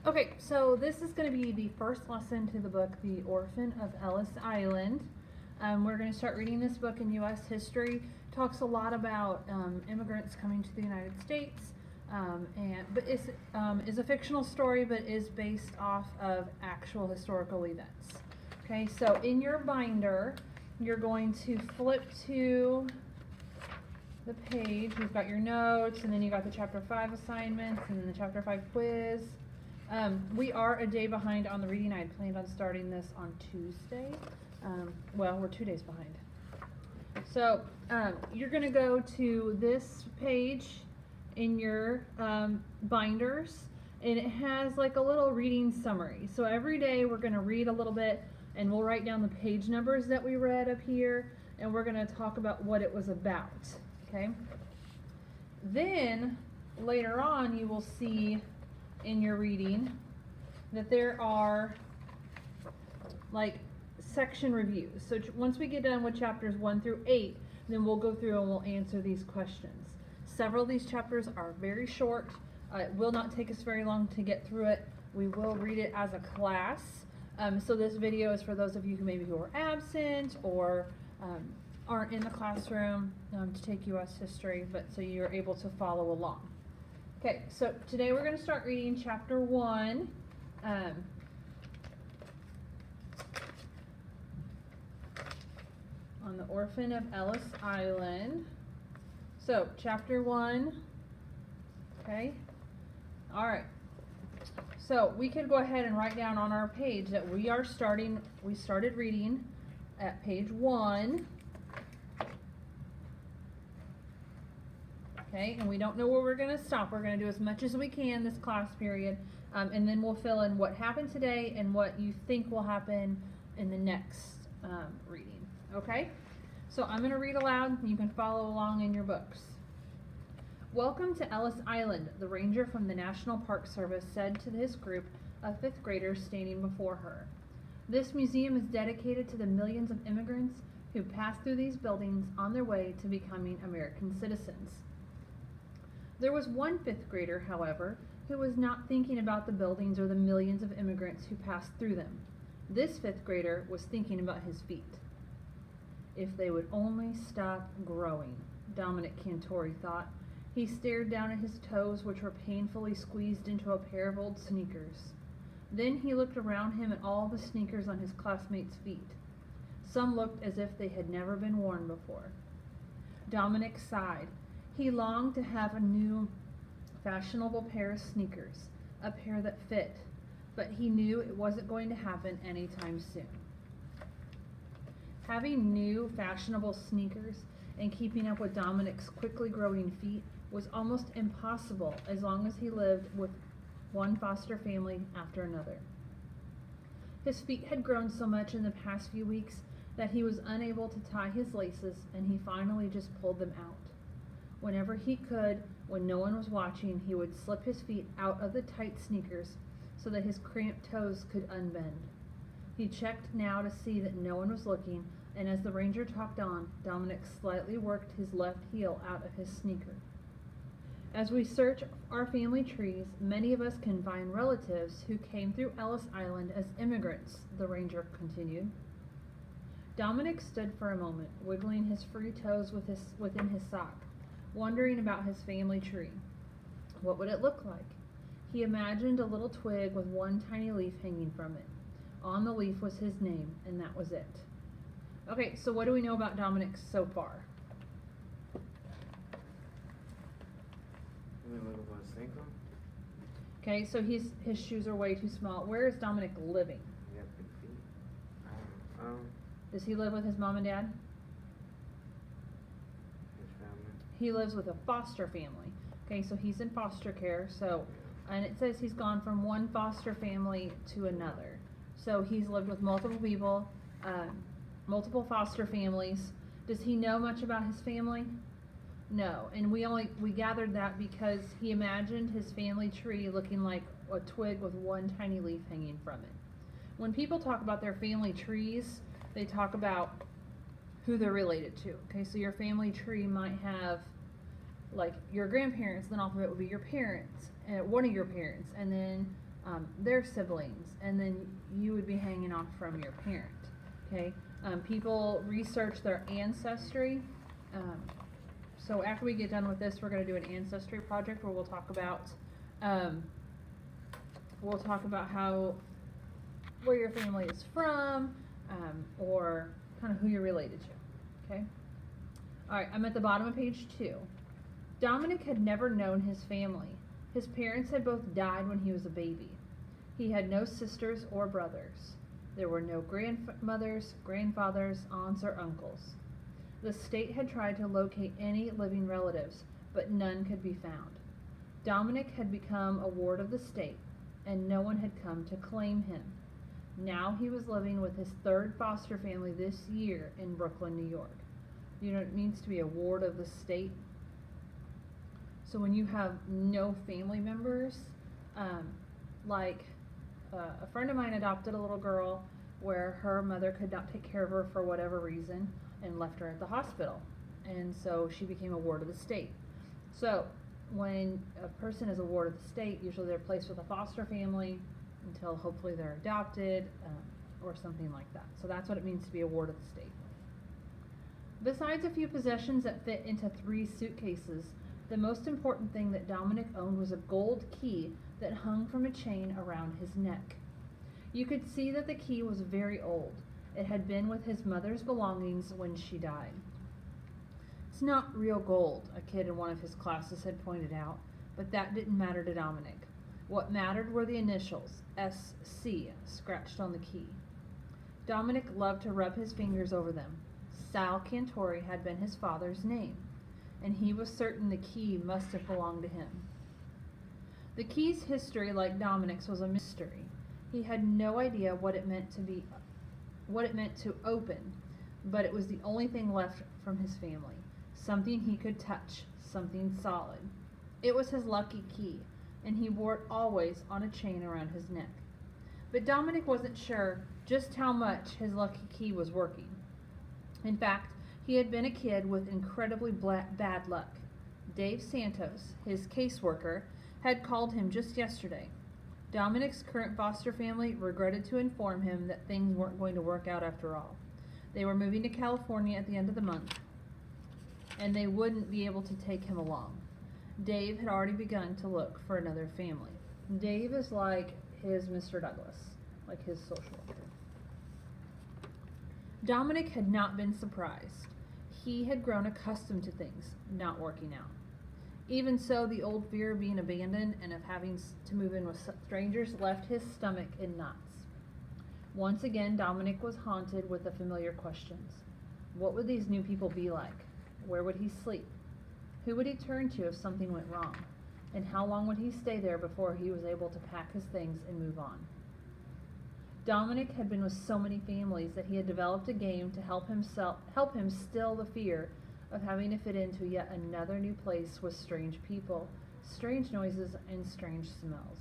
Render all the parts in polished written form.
Okay, so this is going to be the first lesson to the book, The Orphan of Ellis Island. We're going to start reading this book in U.S. history. It talks a lot about immigrants coming to the United States, but is a fictional story, but is based off of actual historical events. Okay, so in your binder, you're going to flip to the page. You've got your notes, and then you got the Chapter 5 assignments, and then the Chapter 5 quiz. We are a day behind on the reading. I had planned on starting this on Tuesday. Well, we're 2 days behind. So you're going to go to this page in your binders, and it has like a little reading summary. So every day we're going to read a little bit, and we'll write down the page numbers that we read up here, and we're going to talk about what it was about. Okay? Then later on you will see in your reading that there are like section reviews. So once we get done with chapters 1 through 8, then we'll go through and we'll answer these questions. Several of these chapters are very short. It will not take us very long to get through it. We will read it as a class. So this video is for those of you who are absent or aren't in the classroom to take U.S. history, but so you're able to follow along. Okay, so today we're going to start reading chapter 1. On the Orphan of Ellis Island. So, chapter 1. Okay. All right. So, we could go ahead and write down on our page that we started reading at page 1. Okay, and we don't know where we're going to stop. We're going to do as much as we can this class period, and then we'll fill in what happened today and what you think will happen in the next reading. Okay, so I'm going to read aloud. You can follow along in your books. Welcome to Ellis Island, the ranger from the National Park Service said to his group of 5th graders standing before her. This museum is dedicated to the millions of immigrants who pass through these buildings on their way to becoming American citizens. There was one 5th grader, however, who was not thinking about the buildings or the millions of immigrants who passed through them. This 5th grader was thinking about his feet. If they would only stop growing, Dominic Cantori thought. He stared down at his toes, which were painfully squeezed into a pair of old sneakers. Then he looked around him at all the sneakers on his classmates' feet. Some looked as if they had never been worn before. Dominic sighed. He longed to have a new, fashionable pair of sneakers, a pair that fit, but he knew it wasn't going to happen anytime soon. Having new, fashionable sneakers and keeping up with Dominic's quickly growing feet was almost impossible as long as he lived with one foster family after another. His feet had grown so much in the past few weeks that he was unable to tie his laces, and he finally just pulled them out. Whenever he could, when no one was watching, he would slip his feet out of the tight sneakers so that his cramped toes could unbend. He checked now to see that no one was looking, and as the ranger talked on, Dominic slightly worked his left heel out of his sneaker. As we search our family trees, many of us can find relatives who came through Ellis Island as immigrants, the ranger continued. Dominic stood for a moment, wiggling his free toes within his sock, wondering about his family tree. What would it look like? He imagined a little twig with one tiny leaf hanging from it. On the leaf was his name, and that was it. Okay, so what do we know about Dominic so far? Okay, so his shoes are way too small. Where is Dominic living? He has big feet. Does he live with his mom and dad? His family. He lives with a foster family. Okay, so he's in foster care. So, and it says he's gone from one foster family to another. So he's lived with multiple people, multiple foster families. Does he know much about his family? No, and we gathered that because he imagined his family tree looking like a twig with one tiny leaf hanging from it. When people talk about their family trees, they talk about who they're related to. Okay, so your family tree might have like your grandparents, then off of it would be your parents, one of your parents, and then their siblings, and then you would be hanging off from your parent. Okay, people research their ancestry. So after we get done with this, we're going to do an ancestry project where we'll talk about how where your family is from, or kind of who you're related to. Okay. All right, I'm at the bottom of page 2. Dominic had never known his family. His parents had both died when he was a baby. He had no sisters or brothers. There were no grandmothers, grandfathers, aunts, or uncles. The state had tried to locate any living relatives, but none could be found. Dominic had become a ward of the state, and no one had come to claim him. Now he was living with his third foster family this year in Brooklyn, New York. You know what it means to be a ward of the state? So when you have no family members, a friend of mine adopted a little girl where her mother could not take care of her for whatever reason and left her at the hospital. And so she became a ward of the state. So when a person is a ward of the state, usually they're placed with a foster family until hopefully they're adopted, or something like that. So that's what it means to be a ward of the state. Besides a few possessions that fit into 3 suitcases, the most important thing that Dominic owned was a gold key that hung from a chain around his neck. You could see that the key was very old. It had been with his mother's belongings when she died. It's not real gold, a kid in one of his classes had pointed out, but that didn't matter to Dominic. What mattered were the initials, SC, scratched on the key. Dominic loved to rub his fingers over them. Sal Cantori had been his father's name, and he was certain the key must have belonged to him. The key's history, like Dominic's, was a mystery. He had no idea what it meant to open, but it was the only thing left from his family. Something he could touch, something solid. It was his lucky key, and he wore it always on a chain around his neck. But Dominic wasn't sure just how much his lucky key was working. In fact, he had been a kid with incredibly bad luck. Dave Santos, his caseworker, had called him just yesterday. Dominic's current foster family regretted to inform him that things weren't going to work out after all. They were moving to California at the end of the month, and they wouldn't be able to take him along. Dave had already begun to look for another family. Dave is like his Mr. Douglas, like his social worker. Dominic had not been surprised. He had grown accustomed to things not working out. Even so, the old fear of being abandoned and of having to move in with strangers left his stomach in knots. Once again, Dominic was haunted with the familiar questions. What would these new people be like? Where would he sleep? Who would he turn to if something went wrong? And how long would he stay there before he was able to pack his things and move on? Dominic had been with so many families that he had developed a game to help him still the fear of having to fit into yet another new place with strange people, strange noises, and strange smells.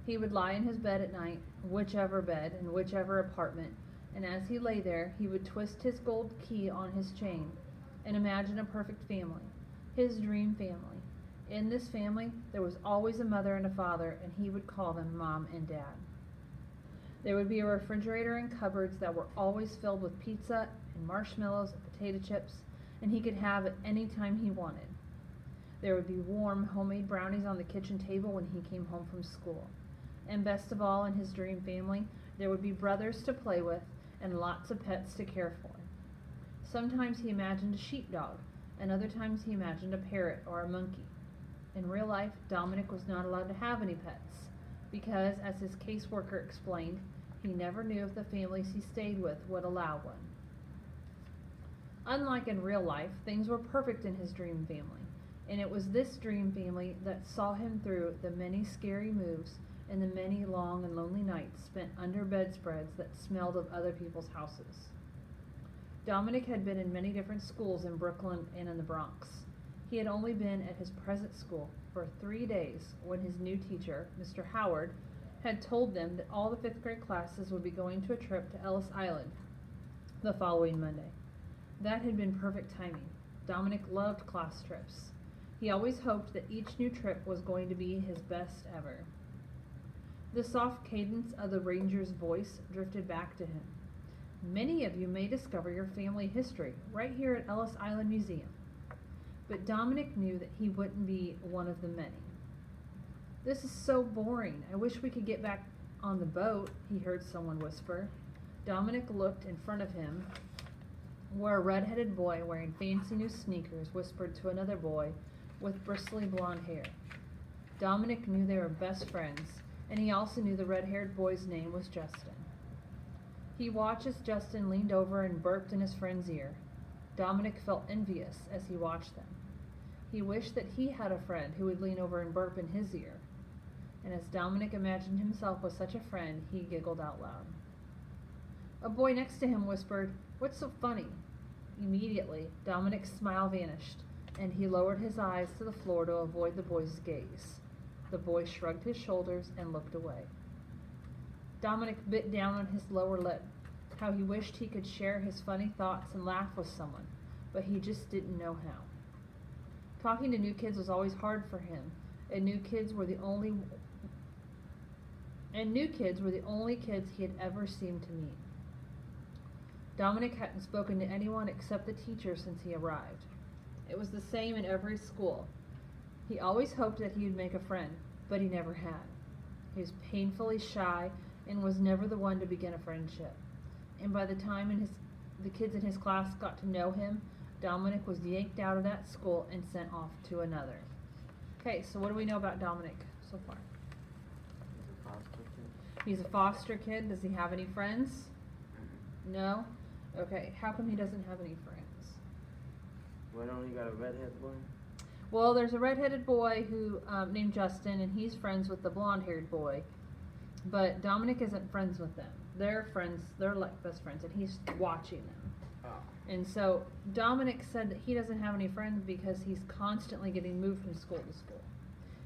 He would lie in his bed at night, whichever bed in whichever apartment, and as he lay there, he would twist his gold key on his chain and imagine a perfect family, his dream family. In this family, there was always a mother and a father, and he would call them Mom and Dad. There would be a refrigerator and cupboards that were always filled with pizza and marshmallows and potato chips, and he could have it any time he wanted. There would be warm homemade brownies on the kitchen table when he came home from school. And best of all, in his dream family, there would be brothers to play with and lots of pets to care for. Sometimes he imagined a sheepdog, and other times he imagined a parrot or a monkey. In real life, Dominic was not allowed to have any pets, because, as his caseworker explained, he never knew if the families he stayed with would allow one. Unlike in real life, things were perfect in his dream family, and it was this dream family that saw him through the many scary moves and the many long and lonely nights spent under bedspreads that smelled of other people's houses. Dominic had been in many different schools in Brooklyn and in the Bronx. He had only been at his present school for 3 days when his new teacher, Mr. Howard, had told them that all the 5th grade classes would be going to a trip to Ellis Island the following Monday. That had been perfect timing. Dominic loved class trips. He always hoped that each new trip was going to be his best ever. The soft cadence of the ranger's voice drifted back to him. Many of you may discover your family history right here at Ellis Island Museum. But Dominic knew that he wouldn't be one of the many. This is so boring. I wish we could get back on the boat, he heard someone whisper. Dominic looked in front of him, where a red-headed boy wearing fancy new sneakers whispered to another boy with bristly blonde hair. Dominic knew they were best friends, and he also knew the red-haired boy's name was Justin. He watched as Justin leaned over and burped in his friend's ear. Dominic felt envious as he watched them. He wished that he had a friend who would lean over and burp in his ear. And as Dominic imagined himself with such a friend, he giggled out loud. A boy next to him whispered, "What's so funny?" Immediately, Dominic's smile vanished, and he lowered his eyes to the floor to avoid the boy's gaze. The boy shrugged his shoulders and looked away. Dominic bit down on his lower lip. How he wished he could share his funny thoughts and laugh with someone, but he just didn't know how. Talking to new kids was always hard for him, and new kids were the only kids he had ever seemed to meet. Dominic hadn't spoken to anyone except the teacher since he arrived. It was the same in every school. He always hoped that he would make a friend, but he never had. He was painfully shy and was never the one to begin a friendship. And by the time the kids in his class got to know him, Dominic was yanked out of that school and sent off to another. Okay, so what do we know about Dominic so far? He's a foster kid. He's a foster kid. Does he have any friends? No? Okay, how come he doesn't have any friends? Why don't he got a redhead boy? Well, there's a redheaded boy who named Justin, and he's friends with the blonde-haired boy. But Dominic isn't friends with them. They're friends. They're like best friends, and he's watching them. Oh. And so Dominic said that he doesn't have any friends because he's constantly getting moved from school to school.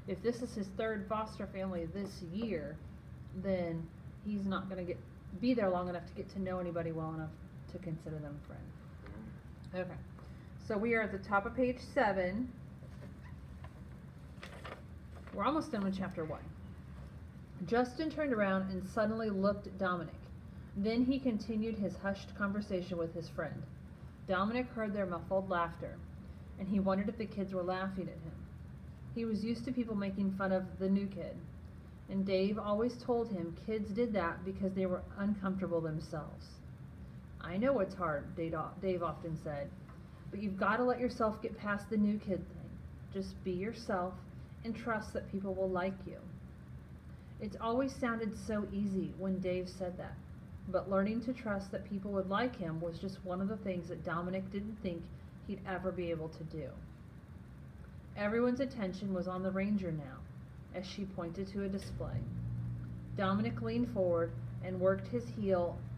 If this is his third foster family this year, then he's not going to be there long enough to get to know anybody well enough to consider them a friend. Okay. So we are at the top of page 7. We're almost done with chapter 1. Justin turned around and suddenly looked at Dominic. Then he continued his hushed conversation with his friend. Dominic heard their muffled laughter, and he wondered if the kids were laughing at him. He was used to people making fun of the new kid, and Dave always told him kids did that because they were uncomfortable themselves. "I know it's hard," Dave often said, "but you've got to let yourself get past the new kid thing. Just be yourself and trust that people will like you." It's always sounded so easy when Dave said that, but learning to trust that people would like him was just one of the things that Dominic didn't think he'd ever be able to do. Everyone's attention was on the ranger now, as she pointed to a display. Dominic leaned forward and worked his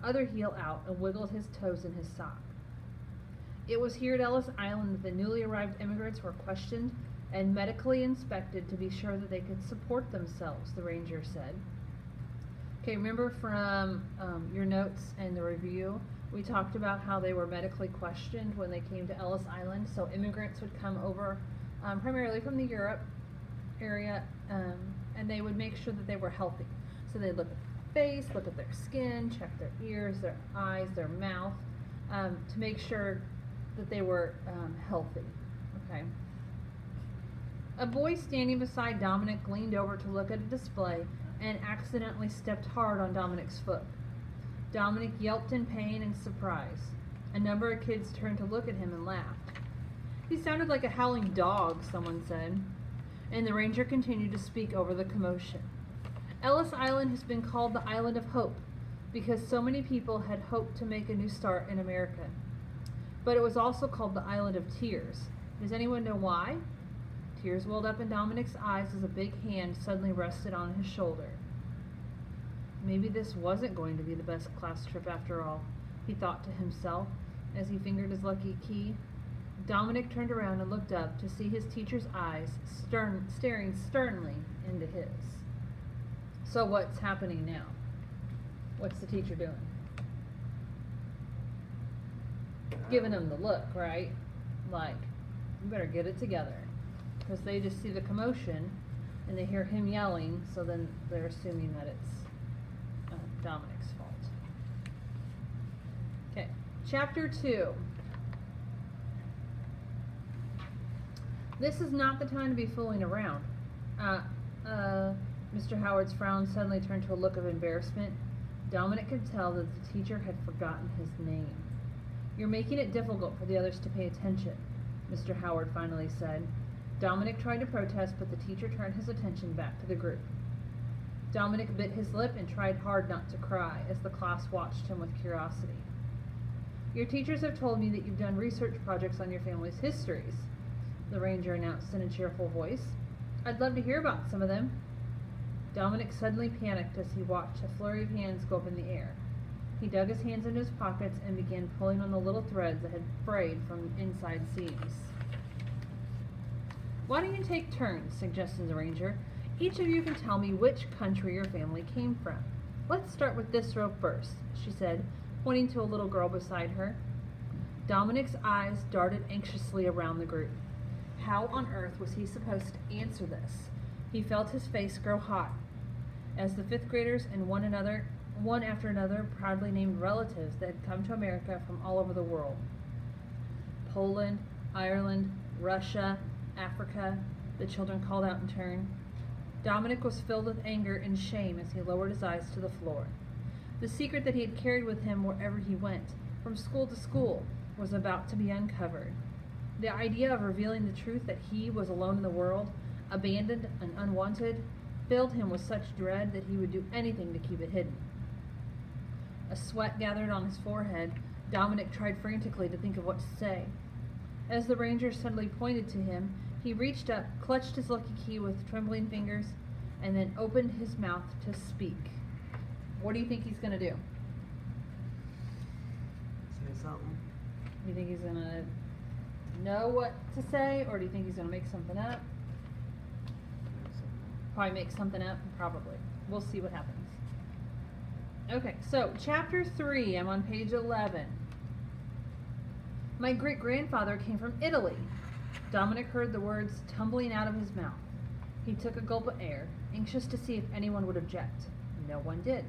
other heel out and wiggled his toes in his sock. It was here at Ellis Island that the newly arrived immigrants were questioned and medically inspected to be sure that they could support themselves, the ranger said. Okay, remember from your notes and the review, we talked about how they were medically questioned when they came to Ellis Island. So immigrants would come over primarily from the Europe area, and they would make sure that they were healthy. So they'd look at their face, look at their skin, check their ears, their eyes, their mouth, to make sure that they were healthy. Okay. A boy standing beside Dominic leaned over to look at a display and accidentally stepped hard on Dominic's foot. Dominic yelped in pain and surprise. A number of kids turned to look at him and laughed. "He sounded like a howling dog," someone said. And the ranger continued to speak over the commotion. Ellis Island has been called the Island of Hope because so many people had hoped to make a new start in America. But it was also called the Island of Tears. Does anyone know why? Tears welled up in Dominic's eyes as a big hand suddenly rested on his shoulder. Maybe this wasn't going to be the best class trip after all, he thought to himself as he fingered his lucky key. Dominic turned around and looked up to see his teacher's eyes staring sternly into his. So what's happening now? What's the teacher doing? Giving him the look, right? Like, you better get it together. Because they just see the commotion, and they hear him yelling, so then they're assuming that it's Dominic's fault. Okay, chapter 2. This is not the time to be fooling around. Mr. Howard's frown suddenly turned to a look of embarrassment. Dominic could tell that the teacher had forgotten his name. "You're making it difficult for the others to pay attention," Mr. Howard finally said. Dominic tried to protest, but the teacher turned his attention back to the group. Dominic bit his lip and tried hard not to cry as the class watched him with curiosity. "Your teachers have told me that you've done research projects on your family's histories," the ranger announced in a cheerful voice. "I'd love to hear about some of them." Dominic suddenly panicked as he watched a flurry of hands go up in the air. He dug his hands into his pockets and began pulling on the little threads that had frayed from inside seams. "Why don't you take turns?" suggested the ranger. "Each of you can tell me which country your family came from. Let's start with this row first," she said, pointing to a little girl beside her. Dominic's eyes darted anxiously around the group. How on earth was he supposed to answer this? He felt his face grow hot as the fifth graders and one after another proudly named relatives that had come to America from all over the world. Poland, Ireland, Russia, Africa, the children called out in turn. Dominic was filled with anger and shame as he lowered his eyes to the floor. The secret that he had carried with him wherever he went, from school to school, was about to be uncovered. The idea of revealing the truth that he was alone in the world, abandoned and unwanted, filled him with such dread that he would do anything to keep it hidden. A sweat gathered on his forehead. Dominic tried frantically to think of what to say. As the ranger suddenly pointed to him, he reached up, clutched his lucky key with trembling fingers, and then opened his mouth to speak. What do you think he's going to do? Say something. You think he's going to know what to say, or do you think he's going to make something up? Probably make something up, probably. We'll see what happens. Okay, so chapter 3, I'm on page 11. "My great-grandfather came from Italy." Dominic heard the words tumbling out of his mouth. He took a gulp of air, anxious to see if anyone would object. No one did.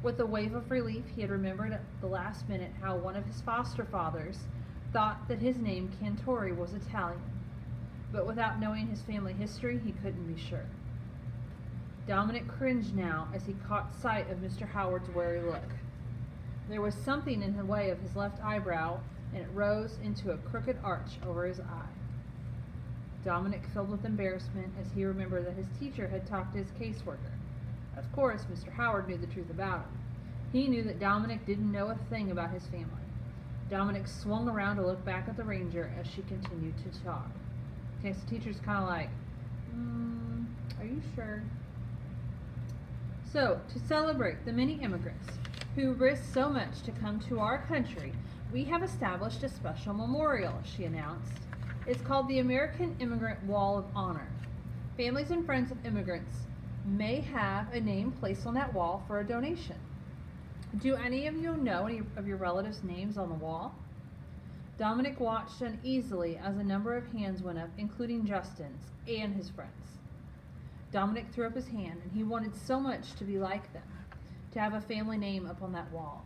With a wave of relief, he had remembered at the last minute how one of his foster fathers thought that his name, Cantori, was Italian. But without knowing his family history, he couldn't be sure. Dominic cringed now as he caught sight of Mr. Howard's wary look. There was something in the way of his left eyebrow, and it rose into a crooked arch over his eye. Dominic filled with embarrassment as he remembered that his teacher had talked to his caseworker. Of course, Mr. Howard knew the truth about him. He knew that Dominic didn't know a thing about his family. Dominic swung around to look back at the ranger as she continued to talk. Okay, so the teacher's kind of like, are you sure? "So, to celebrate the many immigrants who risked so much to come to our country, we have established a special memorial," she announced. "It's called the American Immigrant Wall of Honor. Families and friends of immigrants may have a name placed on that wall for a donation. Do any of you know any of your relatives' names on the wall?" Dominic watched uneasily as a number of hands went up, including Justin's and his friends. Dominic threw up his hand, and he wanted so much to be like them, to have a family name up on that wall.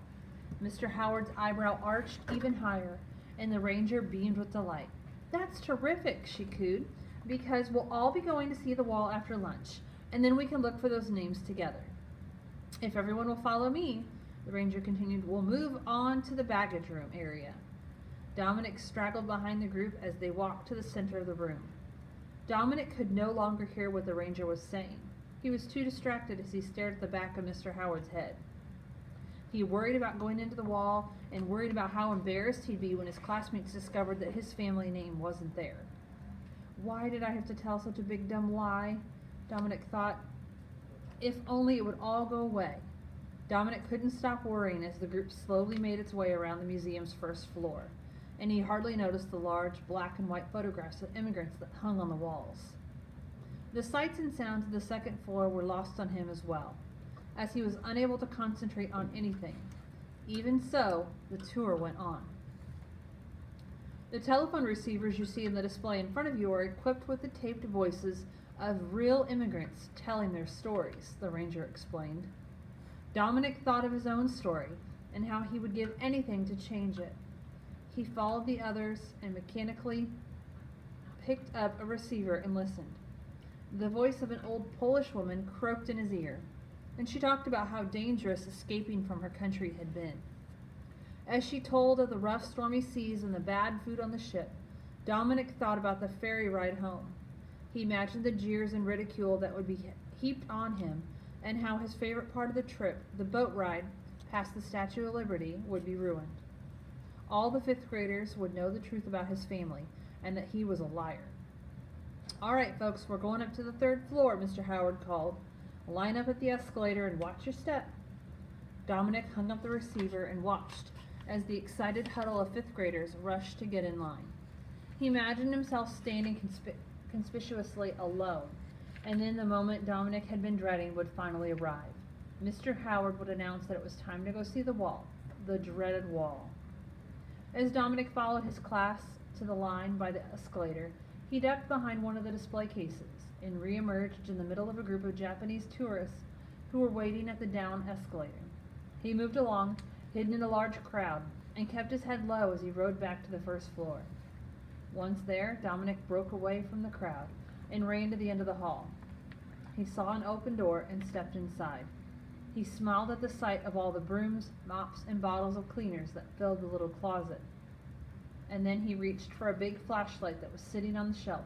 Mr. Howard's eyebrow arched even higher, and the ranger beamed with delight. "That's terrific," she cooed, "because we'll all be going to see the wall after lunch, and then we can look for those names together. If everyone will follow me," the ranger continued, "we'll move on to the baggage room area." Dominic straggled behind the group as they walked to the center of the room. Dominic could no longer hear what the ranger was saying. He was too distracted as he stared at the back of Mr. Howard's head. He worried about going into the wall and worried about how embarrassed he'd be when his classmates discovered that his family name wasn't there. "Why did I have to tell such a big dumb lie?" Dominic thought. If only it would all go away. Dominic couldn't stop worrying as the group slowly made its way around the museum's first floor, and he hardly noticed the large black and white photographs of immigrants that hung on the walls. The sights and sounds of the second floor were lost on him as well, as he was unable to concentrate on anything. Even so, the tour went on. The telephone receivers you see in the display in front of you are equipped with the taped voices Of real immigrants telling their stories, the ranger explained. Dominic thought of his own story and how he would give anything to change it. He followed the others and mechanically picked up a receiver and listened. The voice of an old Polish woman croaked in his ear, and she talked about how dangerous escaping from her country had been. As she told of the rough, stormy seas and the bad food on the ship, Dominic thought about the ferry ride home. He imagined the jeers and ridicule that would be heaped on him, and how his favorite part of the trip, the boat ride past the Statue of Liberty, would be ruined. All the fifth graders would know the truth about his family, and that he was a liar. "All right, folks, we're going up to the 3rd floor," Mr. Howard called. "Line up at the escalator and watch your step." Dominic hung up the receiver and watched as the excited huddle of fifth graders rushed to get in line. He imagined himself standing conspicuously alone, and then the moment Dominic had been dreading would finally arrive. Mr. Howard would announce that it was time to go see the wall, the dreaded wall. As Dominic followed his class to the line by the escalator, he ducked behind one of the display cases and re-emerged in the middle of a group of Japanese tourists who were waiting at the down escalator. He moved along, hidden in a large crowd, and kept his head low as he rode back to the 1st floor. Once there, Dominic broke away from the crowd and ran to the end of the hall. He saw an open door and stepped inside. He smiled at the sight of all the brooms, mops, and bottles of cleaners that filled the little closet. And then he reached for a big flashlight that was sitting on the shelf,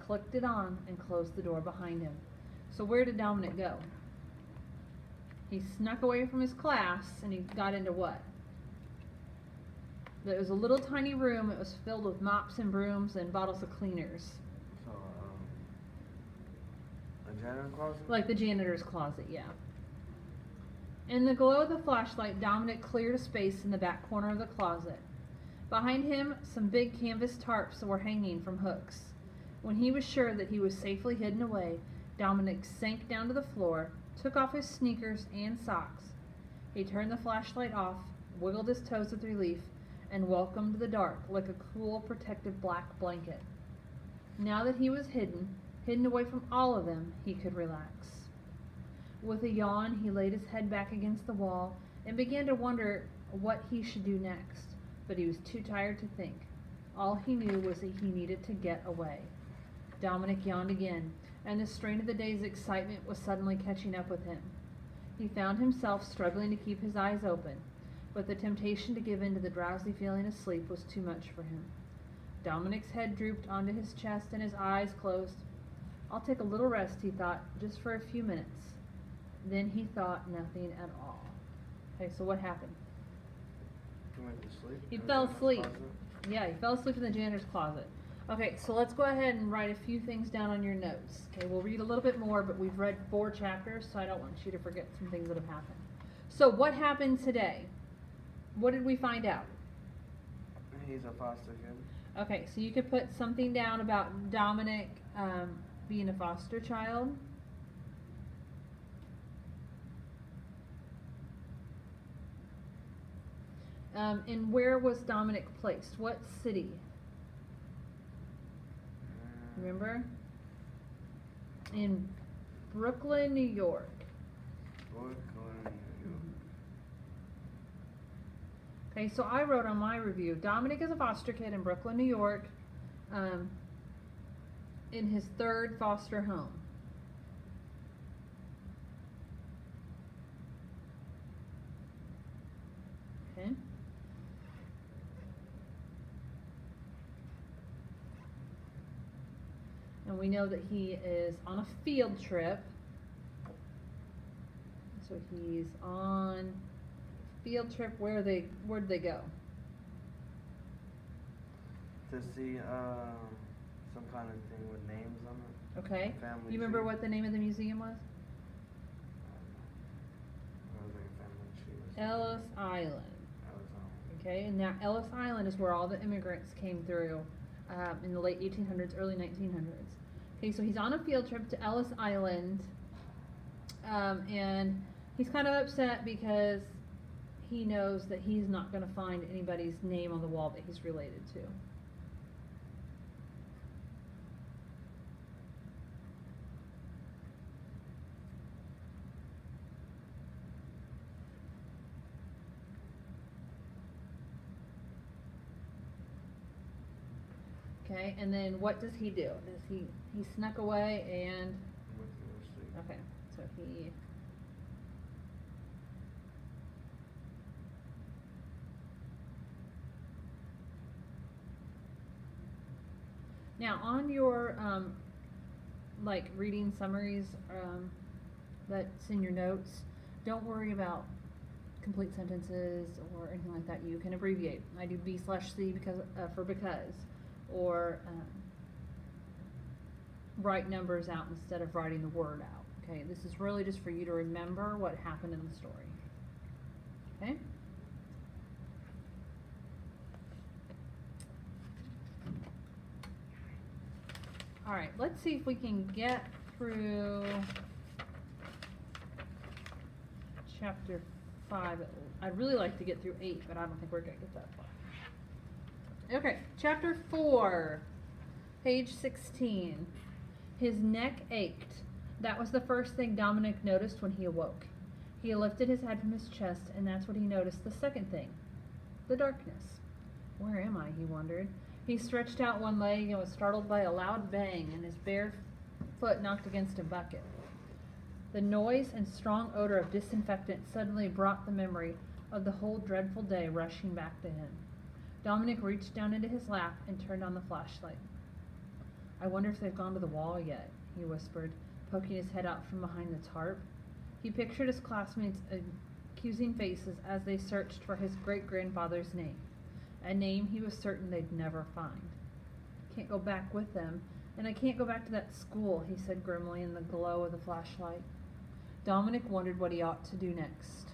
clicked it on, and closed the door behind him. So where did Dominic go? He snuck away from his class, and he got into what? There was a little tiny room. It was filled with mops and brooms and bottles of cleaners. So, a janitor closet? Like the janitor's closet, yeah. In the glow of the flashlight, Dominic cleared a space in the back corner of the closet. Behind him, some big canvas tarps were hanging from hooks. When he was sure that he was safely hidden away, Dominic sank down to the floor, took off his sneakers and socks. He turned the flashlight off, wiggled his toes with relief, and welcomed the dark like a cool, protective black blanket. Now that he was hidden away from all of them, he could relax. With a yawn, he laid his head back against the wall and began to wonder what he should do next, but he was too tired to think. All he knew was that he needed to get away. Dominic yawned again, and the strain of the day's excitement was suddenly catching up with him. He found himself struggling to keep his eyes open, but the temptation to give in to the drowsy feeling of sleep was too much for him. Dominic's head drooped onto his chest and his eyes closed. "I'll take a little rest," he thought, "just for a few minutes." Then he thought nothing at all. Okay, so what happened? He went to sleep? He In the fell janitor's asleep. closet? Yeah, he fell asleep in the janitor's closet. Okay, so let's go ahead and write a few things down on your notes. Okay, we'll read a little bit more, but we've read 4 chapters, so I don't want you to forget some things that have happened. So what happened today? What did we find out? He's a foster kid. Okay, so you could put something down about Dominic being a foster child. And where was Dominic placed? What city? Remember? In Brooklyn, New York. Brooklyn, New York. Okay, so I wrote on my review, Dominic is a foster kid in Brooklyn, New York, in his 3rd foster home. Okay. And we know that he is on a field trip. So he's on field trip. Where'd they go? To see some kind of thing with names on it. Okay. Family You remember tree. what the name of the museum was? It was like a family tree or something. Ellis Island. Ellis Island. Okay, and now Ellis Island is where all the immigrants came through in the late 1800s, early 1900s. Okay, so he's on a field trip to Ellis Island, and he's kind of upset because he knows that he's not going to find anybody's name on the wall that he's related to. Okay, and then what does he do? Does he snuck away and Went to go sleep. okay, so he now on your like reading summaries that's in your notes, don't worry about complete sentences or anything like that. You can abbreviate. I do B/C because for because, or write numbers out instead of writing the word out. Okay, this is really just for you to remember what happened in the story. Okay. All right, let's see if we can get through chapter 5. I'd really like to get through 8, but I don't think we're going to get that far. Okay, chapter 4, page 16. His neck ached. That was the first thing Dominic noticed when he awoke. He lifted his head from his chest, and that's what he noticed the second thing, the darkness. Where am I, he wondered. He stretched out one leg and was startled by a loud bang, and his bare foot knocked against a bucket. The noise and strong odor of disinfectant suddenly brought the memory of the whole dreadful day rushing back to him. Dominic reached down into his lap and turned on the flashlight. I wonder if they've gone to the wall yet, he whispered, poking his head out from behind the tarp. He pictured his classmates' accusing faces as they searched for his great-grandfather's name, a name he was certain they'd never find. Can't go back with them, and I can't go back to that school, he said grimly in the glow of the flashlight. Dominic wondered what he ought to do next.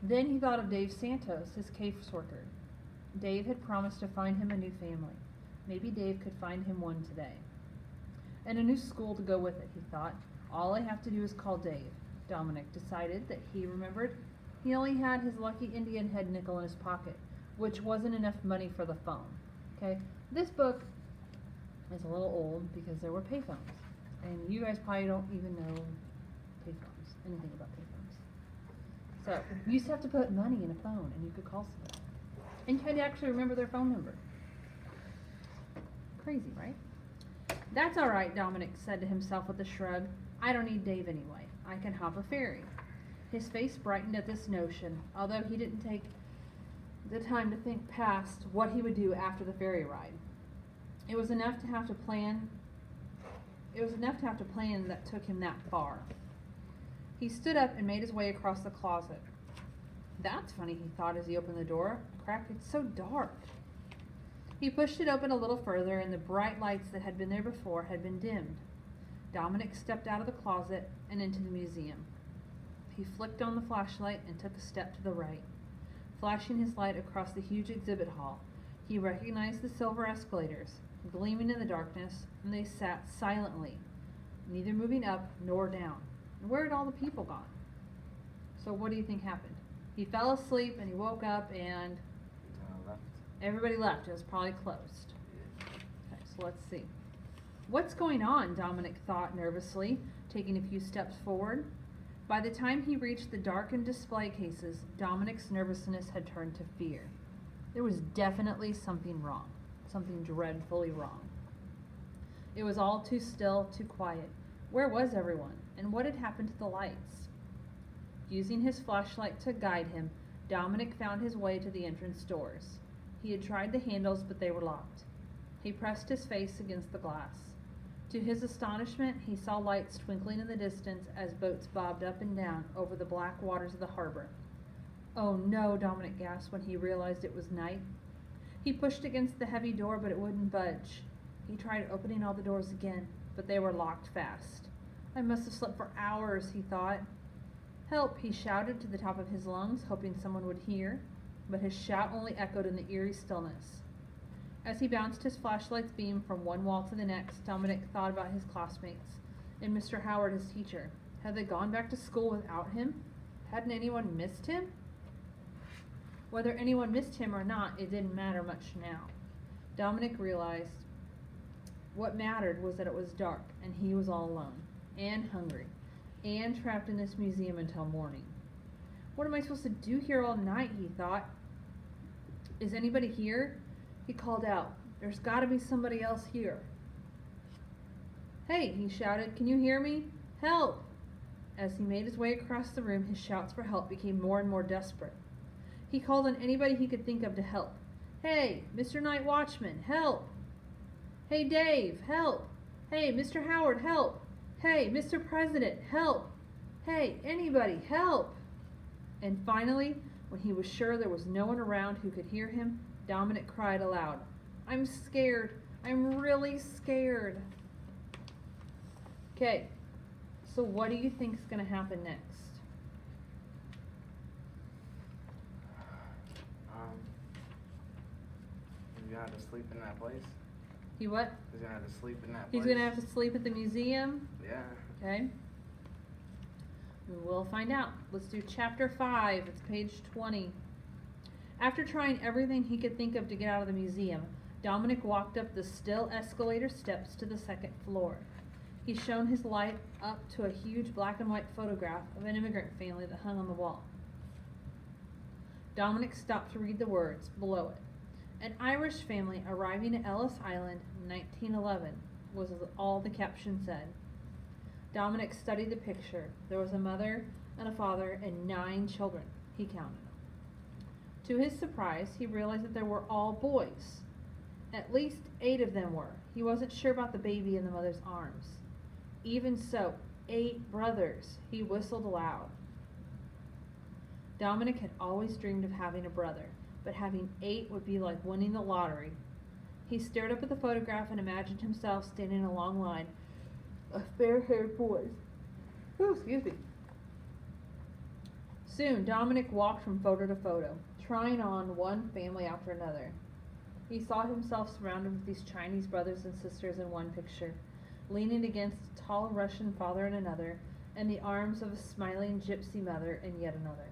Then he thought of Dave Santos, his caseworker. Dave had promised to find him a new family. Maybe Dave could find him one today. And a new school to go with it, he thought. All I have to do is call Dave. Dominic decided that he remembered he only had his lucky Indian head nickel in his pocket, which wasn't enough money for the phone. Okay, this book is a little old because there were payphones, and you guys probably don't even know payphones, anything about payphones. So you used to have to put money in a phone, and you could call somebody, and you had to actually remember their phone number. Crazy, right? That's all right, Dominic said to himself with a shrug. I don't need Dave anyway. I can hop a ferry. His face brightened at this notion, although he didn't take the time to think past what he would do after the ferry ride. It was enough to have to plan that took him that far. He stood up and made his way across the closet. That's funny, he thought as he opened the door. Crap, it's so dark. He pushed it open a little further, and the bright lights that had been there before had been dimmed. Dominic stepped out of the closet and into the museum. He flicked on the flashlight and took a step to the right. Flashing his light across the huge exhibit hall, he recognized the silver escalators, gleaming in the darkness, and they sat silently, neither moving up nor down. Where had all the people gone? So what do you think happened? He fell asleep and he woke up and Left. everybody left. It was probably closed. Okay, so let's see. What's going on? Dominic thought nervously, taking a few steps forward. By the time he reached the darkened display cases, Dominic's nervousness had turned to fear. There was definitely something wrong, something dreadfully wrong. It was all too still, too quiet. Where was everyone, and what had happened to the lights? Using his flashlight to guide him, Dominic found his way to the entrance doors. He had tried the handles, but they were locked. He pressed his face against the glass. To his astonishment, he saw lights twinkling in the distance as boats bobbed up and down over the black waters of the harbor. Oh no, Dominic gasped when he realized it was night. He pushed against the heavy door, but it wouldn't budge. He tried opening all the doors again, but they were locked fast. I must have slept for hours, he thought. Help, he shouted to the top of his lungs, hoping someone would hear, but his shout only echoed in the eerie stillness. As he bounced his flashlight's beam from one wall to the next, Dominic thought about his classmates and Mr. Howard, his teacher. Had they gone back to school without him? Hadn't anyone missed him? Whether anyone missed him or not, it didn't matter much now. Dominic realized what mattered was that it was dark, and he was all alone, and hungry, and trapped in this museum until morning. What am I supposed to do here all night, he thought. Is anybody here? He called out, There's got to be somebody else here. Hey, he shouted, can you hear me? Help! As he made his way across the room, his shouts for help became more and more desperate. He called on anybody he could think of to help. Hey, Mr. Night Watchman, help! Hey, Dave, help! Hey, Mr. Howard, help! Hey, Mr. President, help! Hey, anybody, help! And finally, when he was sure there was no one around who could hear him, Dominic cried aloud, I'm scared. I'm really scared. Okay, so what do you think is going to happen next? He's gonna have to sleep in that place. He what? He's gonna have to sleep in that place. He's going to have to sleep at the museum? Yeah. Okay. We'll find out. Let's do chapter 5. It's page 20. After trying everything he could think of to get out of the museum, Dominic walked up the still escalator steps to the second floor. He shone his light up to a huge black and white photograph of an immigrant family that hung on the wall. Dominic stopped to read the words below it. An Irish family arriving at Ellis Island, 1911, was all the caption said. Dominic studied the picture. There was a mother and a father and 9 children, he counted. To his surprise, he realized that they were all boys. At least 8 of them were. He wasn't sure about the baby in the mother's arms. Even so, 8 brothers. He whistled aloud. Dominic had always dreamed of having a brother, but having 8 would be like winning the lottery. He stared up at the photograph and imagined himself standing in a long line of fair-haired boys. Ooh, excuse me. Soon, Dominic walked from photo to photo, trying on one family after another. He saw himself surrounded with these Chinese brothers and sisters in one picture, leaning against a tall Russian father in another, and the arms of a smiling gypsy mother in yet another.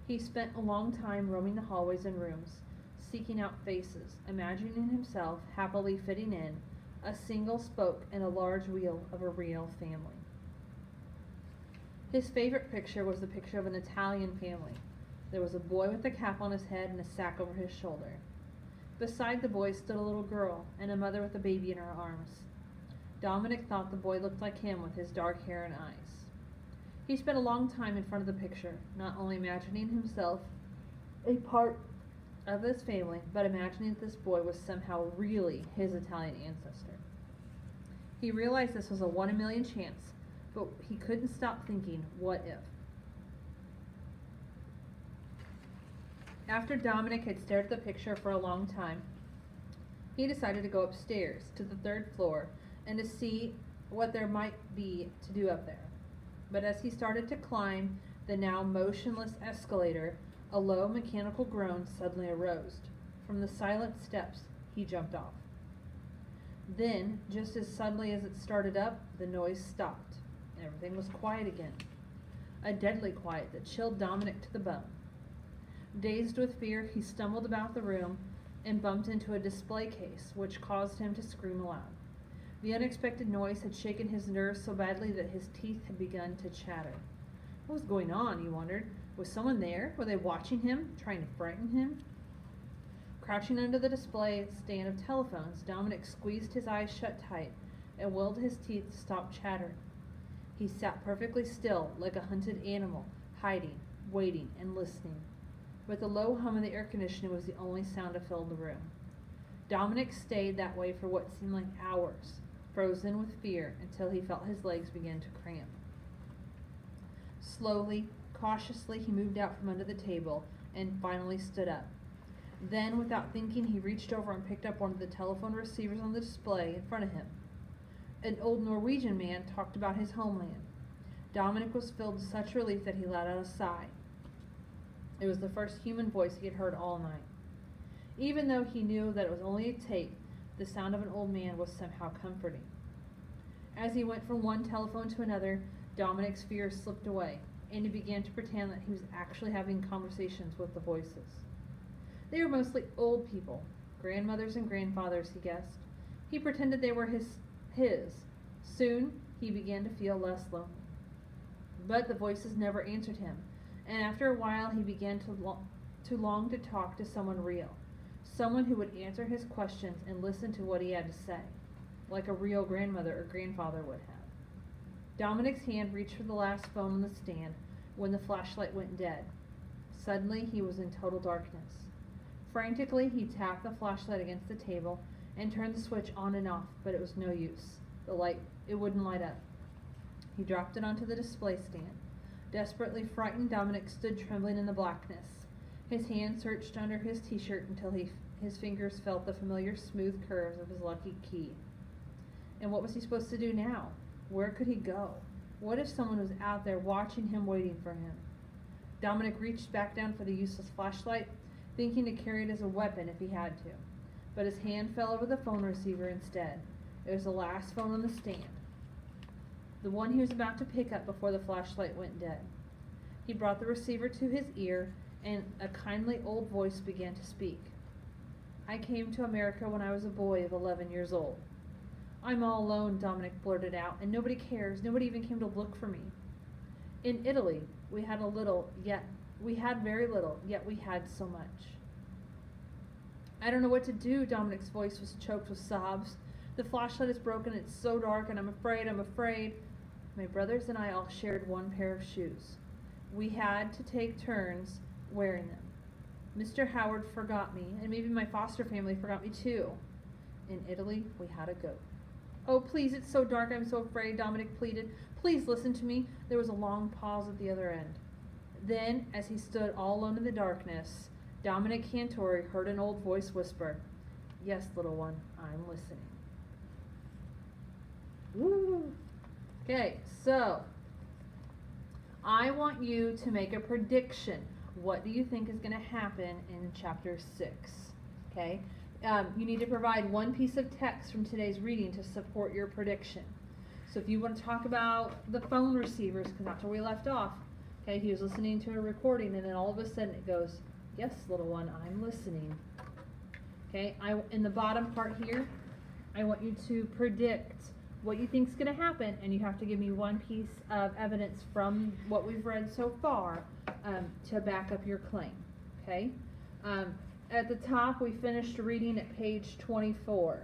He spent a long time roaming the hallways and rooms, seeking out faces, imagining himself happily fitting in, a single spoke in a large wheel of a real family. His favorite picture was the picture of an Italian family. There was a boy with a cap on his head and a sack over his shoulder. Beside the boy stood a little girl and a mother with a baby in her arms. Dominic thought the boy looked like him with his dark hair and eyes. He spent a long time in front of the picture, not only imagining himself a part of this family, but imagining that this boy was somehow really his Italian ancestor. He realized this was a 1 in a million chance, but he couldn't stop thinking, what if? After Dominic had stared at the picture for a long time, he decided to go upstairs to the 3rd floor and to see what there might be to do up there. But as he started to climb the now motionless escalator, a low mechanical groan suddenly arose. From the silent steps, he jumped off. Then, just as suddenly as it started up, the noise stopped. Everything was quiet again. A deadly quiet that chilled Dominic to the bone. Dazed with fear, he stumbled about the room and bumped into a display case, which caused him to scream aloud. The unexpected noise had shaken his nerves so badly that his teeth had begun to chatter. What was going on, he wondered. Was someone there? Were they watching him, trying to frighten him? Crouching under the display stand of telephones, Dominic squeezed his eyes shut tight and willed his teeth to stop chattering. He sat perfectly still, like a hunted animal, hiding, waiting, and listening. But the low hum of the air conditioning was the only sound to fill the room. Dominic stayed that way for what seemed like hours, frozen with fear until he felt his legs begin to cramp. Slowly, cautiously, he moved out from under the table and finally stood up. Then, without thinking, he reached over and picked up one of the telephone receivers on the display in front of him. An old Norwegian man talked about his homeland. Dominic was filled with such relief that he let out a sigh. It was the first human voice he had heard all night. Even though he knew that it was only a tape, the sound of an old man was somehow comforting. As he went from one telephone to another, Dominic's fear slipped away, and he began to pretend that he was actually having conversations with the voices. They were mostly old people, grandmothers and grandfathers, he guessed. He pretended they were his. Soon, he began to feel less lonely. But the voices never answered him, and after a while he began to long to talk to someone real, Someone who would answer his questions and listen to what he had to say, like a real grandmother or grandfather would have. Dominic's hand reached for the last phone on the stand when the flashlight went dead. Suddenly, he was in total darkness. Frantically, he tapped the flashlight against the table and turned the switch on and off, but it was no use. It wouldn't light up. He dropped it onto the display stand. Desperately frightened, Dominic stood trembling in the blackness. His hand searched under his t-shirt until his fingers felt the familiar smooth curves of his lucky key. And what was he supposed to do now? Where could he go? What if someone was out there watching him, waiting for him? Dominic reached back down for the useless flashlight, thinking to carry it as a weapon if he had to. But his hand fell over the phone receiver instead. It was the last phone on the stand, the one he was about to pick up before the flashlight went dead. He brought the receiver to his ear, and a kindly old voice began to speak. "I came to America when I was a boy of 11 years old. I'm all alone," Dominic blurted out, "and nobody cares. Nobody even came to look for me. In Italy, we had very little, yet we had so much." "I don't know what to do." Dominic's voice was choked with sobs. "The flashlight is broken. It's so dark, and I'm afraid. My brothers and I all shared one pair of shoes. We had to take turns wearing them. Mr. Howard forgot me, and maybe my foster family forgot me too. In Italy, we had a goat." "Oh, please, it's so dark. I'm so afraid," Dominic pleaded. "Please listen to me." There was a long pause at the other end. Then, as he stood all alone in the darkness, Dominic Cantori heard an old voice whisper, "Yes, little one, I'm listening." Woo! Okay, so I want you to make a prediction. What do you think is going to happen in chapter 6? Okay, you need to provide one piece of text from today's reading to support your prediction. So if you want to talk about the phone receivers, because that's where we left off. Okay, he was listening to a recording, and then all of a sudden it goes, "Yes, little one, I'm listening." Okay, in the bottom part here, I want you to predict what you think is going to happen, and you have to give me one piece of evidence from what we've read so far to back up your claim. Okay, at the top we finished reading at page 24.